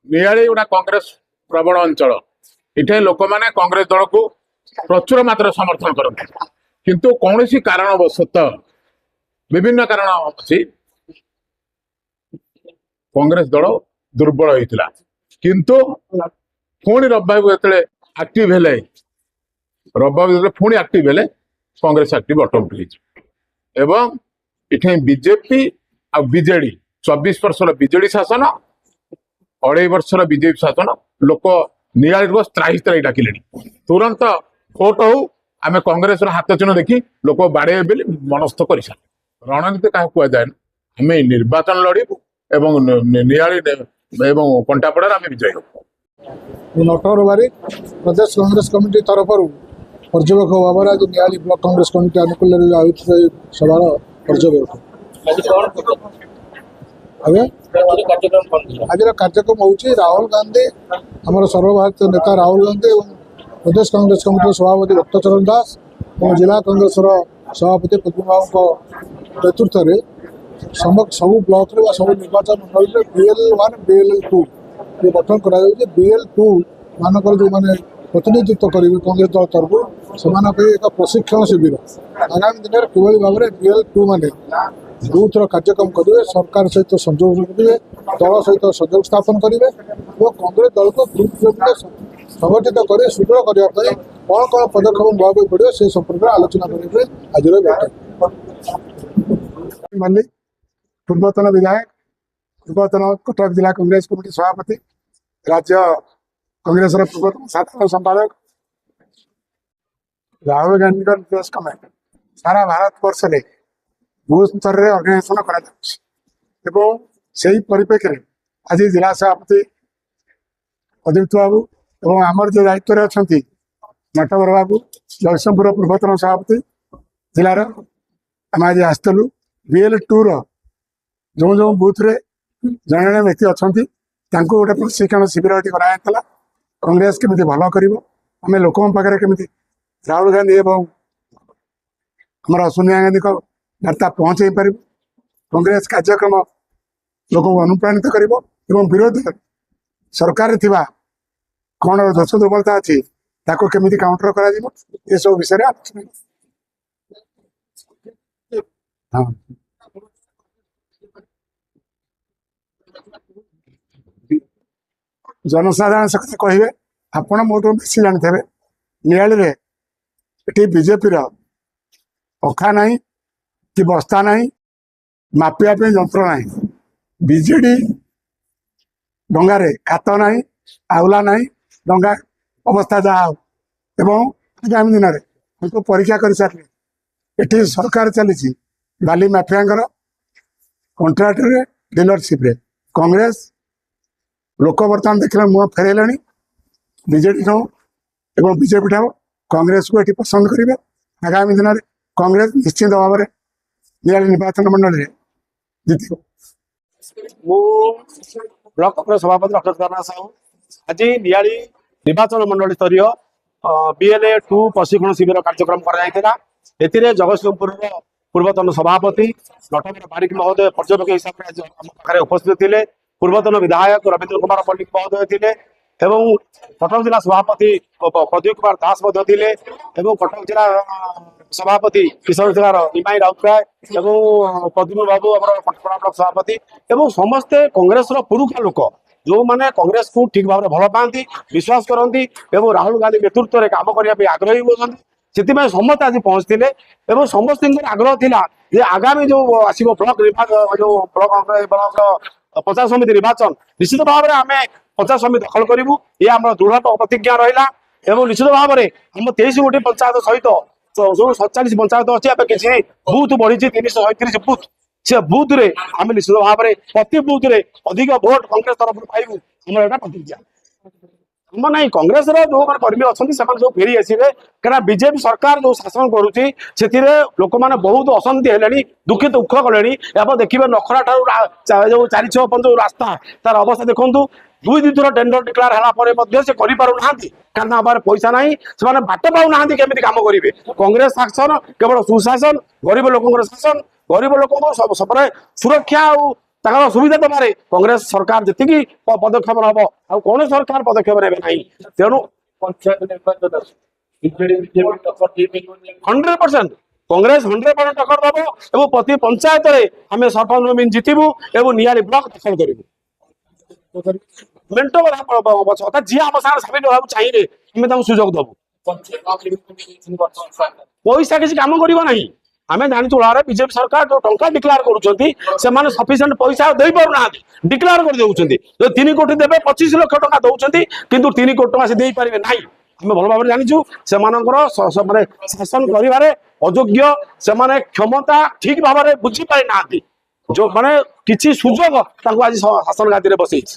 नियाली गोटा कांग्रेस प्रबल अंचल इटे लोक मैंने कांग्रेस दल को प्रचुर मात्रा समर्थन करते किंतु कौन सी कारणवशत विभिन्न कारण अच्छी कांग्रेस दल दुर्बल होता किंतु पुणी रबाबू जो एक्टिव हेले रबाबू जो पुणी एक्टिव हेले कांग्रेस एक्टिव ऑटोमेटिक एवं इठे बीजेपी आ बीजेडी 24 वर्षर बीजेडी शासन 2.5 वर्षर बीजेपी शासन लोक निराली को त्राही त्राही डाकिले तुरंत भोट हो आम कांग्रेस हाथ चिन्ह देखी लोक बाड़े मनस्थ कर रणनीति क्या कहुए आम निर्वाचन लड़ू एवं निराली एवं कंटापड़ा आम विजय हो नटवर बारी प्रदेश कांग्रेस कमिटी तरफ पर्यवेक्षक भाव में आज नियाली ब्लॉक कांग्रेस कमिटी आनुकूल्य आयोजित सभार पर्यवेक्षक आज कार्यक्रम हूँ राहुल गांधी आम सर्वभारतीय नेता राहुल गांधी और प्रदेश कांग्रेस कमिटी सभापति भक्तचरण दास और जिला कांग्रेस सभापति पद्मबाबू नेतृत्व में सब ब्लॉक रे सब निर्वाचन मंडल BL1 BL2 ये गठन करा BL2 मानक जो मैंने प्रतिनिधित्व करेंगे कांग्रेस दल तरफ से एक प्रशिक्षण शिविर आगामी दिन में किभली भाव में BL2 माने बूथ कार्यक्रम करेंगे सरकार सहित संयोग करेंगे दल सहित संयोग स्थापन करेंगे और कांग्रेस दल को संगठित कर सुदृढ़ करने कौन कौन पदक्षेप नेवाक पड़े से संपर्क में आलोचना करेंगे आज मल्लिक पूर्वतन विधायक पूर्वतन कटक जिला कांग्रेस कमिटी सभापति राज्य कांग्रेस पूर्वतन साधारण संपादक राहुल गांधी निर्देश क्रमे सारा भारत वर्ष में बहुत स्तर में अर्गानाइजेशन परिप्रेक्षी में आज जिला सभापति अदित बाबू और आमर जो दायित्व अच्छा नटवर बाबू जगतसिंहपुर पूर्वतन सभापति जिलार आम आज आसलु BL2 जो जो बूथ रे जड़े जड़े व्यक्ति अच्छा गोटे प्रशिक्षण शिविर कराला कांग्रेस केमी भल कर आम लोक पाखे केमी राहुल गांधी और आम सोनिया गांधी को वार्ता पहुँचे पार कांग्रेस कार्यक्रम लोक अनुप्राणित कर विरोध सरकार थिबा कौन दोष दुर्बलता अच्छी केमी काउंटर कर सब विषय आलोचना हाँ जनसाधारण से कहे आपण मोटू बेसी जानते नियाली ये बीजेपी अखा ना कि बस्ता ना मापिया जंत्र ना बीजेडी डंगारे खात ना आउला ना डंगा अवस्था जहाँ एवं आगामी दिन में परीक्षा कर सारे ये सरकार चली बाली माफिया कंट्राक्ट डीलरशिप रे कांग्रेस लोक बर्तमान देखने मुह फेरले बीजेडी एवं बीजेपी ठाव कांग्रेस को ये पसंद करेंगे आगामी दिन में कांग्रेस निश्चित भाव में नियाली निर्वाचन मंडल जीत ब्लॉक कांग्रेस सभापति डॉक्टर करना साहू आज नियाली निर्वाचन मंडल स्तरीय BL2 प्रशिक्षण शिविर कार्यक्रम कर जगतसिंहपुर पूर्वतन सभापति नटवर बारिक महोदय पर्यवेक्षक हिसाब से उपस्थित थे पूर्वतन विधायक रवींद्र कुमार मल्लिक महोदय थे कटक जिला सभापति प्रदीप कुमार दास थे कटक जिला सभापति किशोर जिलार निमाई राउतराय प्रद्युम्न बाबू कटकड़ा ब्लॉक सभापति समस्ते कांग्रेस पुरुखा लोक जो मैंने कांग्रेस को ठीक भाव में भल पाती विश्वास करती राहुल गांधी नेतृत्व में काम करने आग्रही होती से समस्त आज पहुंचते समस्त आग्रह थिला जे आगामी जो आसो ब्लॉक जो ब्लॉक पंचायत समिति निर्वाचन निश्चित भाव में आम पंचायत समिति दखल करूँ ये आम दृढ़ प्रतिज्ञा रहा निश्चित भाव में आम 23 गोटी पंचायत सहित जो 47 पंचायत अच्छी किसी बूथ बढ़ी 337 बूथ से बूथ रे आम निश्चित भाव में प्रति बूथ रे अधिक भोट कांग्रेस तरफ पाइबू आम एटा प्रतिज्ञा हम ना कांग्रेस जो कर्मी अच्छा जो फेरी आसवे क्या बीजेपी सरकार जो शासन करुच्ची से लोक मैंने बहुत अशांति है दुखित दुख कले देखिए नखरा ठार जो 4-6 रास्ता तार अवस्था देखूँ 2-2 थर टेंडर डिक्लेयर है से कारण पैसा ना से बाट पाऊना केमी कम करेंगे कांग्रेस शासन केवल सुशासन गरीब लोक शासन गरीब लोक सुरक्षा और ତାଙ୍କର ସୁବିଧା ଦେବାରେ କଂଗ୍ରେସ ସରକାର ଯେତିକି ପଦକ୍ଷେପ ନବ ଆଉ କୌଣସି ସରକାର ପଦକ୍ଷେପ ନେବେ ନାହିଁ। ତେଣୁ ପଞ୍ଚାୟତ ନିର୍ବାଚନ ବିଜେଡି ବିଜେପି ଟକ୍କର ଦେଇପାରିବନି। 100% କଂଗ୍ରେସ 100% ଟକ୍କର ଦବ ଏବଂ ପ୍ରତି ପଞ୍ଚାୟତରେ ଆମେ ସରପଞ୍ଚ ଜମିନ ଜିତିବୁ ଏବଂ ନିଆଳି ବ୍ଲକ ଦଖଲ କରିବୁ। ମେଣ୍ଟ କଥା ଯିଏ ଆମ ସାଙ୍ଗରେ ସାମିଲ ହେବାକୁ ଚାହିଁବେ ଆମେ ତାଙ୍କୁ ସୁଯୋଗ ଦବୁ। ପଇସା କିଛି କାମ କରିବ ନାହିଁ। ଆମେ ଜାଣିଛୁ ବିଜେପି ସରକାର ଯୋଉ ଟଙ୍କା ଡିକ୍ଲେୟାର କରୁଛନ୍ତି ସେମାନେ ସଫିସିଏଣ୍ଟ ପଇସା ଦେଇପାରୁନାହାନ୍ତି, ଡିକ୍ଲେୟାର କରିଦେଉଛନ୍ତି। ଯଦି 3 କୋଟି ଦେବେ 25 ଲକ୍ଷ ଟଙ୍କା ଦଉଛନ୍ତି, କିନ୍ତୁ 3 କୋଟି ଟଙ୍କା ସେ ଦେଇପାରିବେ ନାହିଁ। ଆମେ ଭଲ ଭାବରେ ଜାଣିଛୁ ସେମାନଙ୍କର ମାନେ ଶାସନ କରିବାରେ ଅଯୋଗ୍ୟ, ସେମାନେ କ୍ଷମତା ଠିକ ଭାବରେ ବୁଝିପାରି ନାହାନ୍ତି। ଯୋଉ ମାନେ କିଛି ସୁଯୋଗ ତାଙ୍କୁ ଆଜି ଶାସନ ଗାଦିରେ ବସେଇଛି।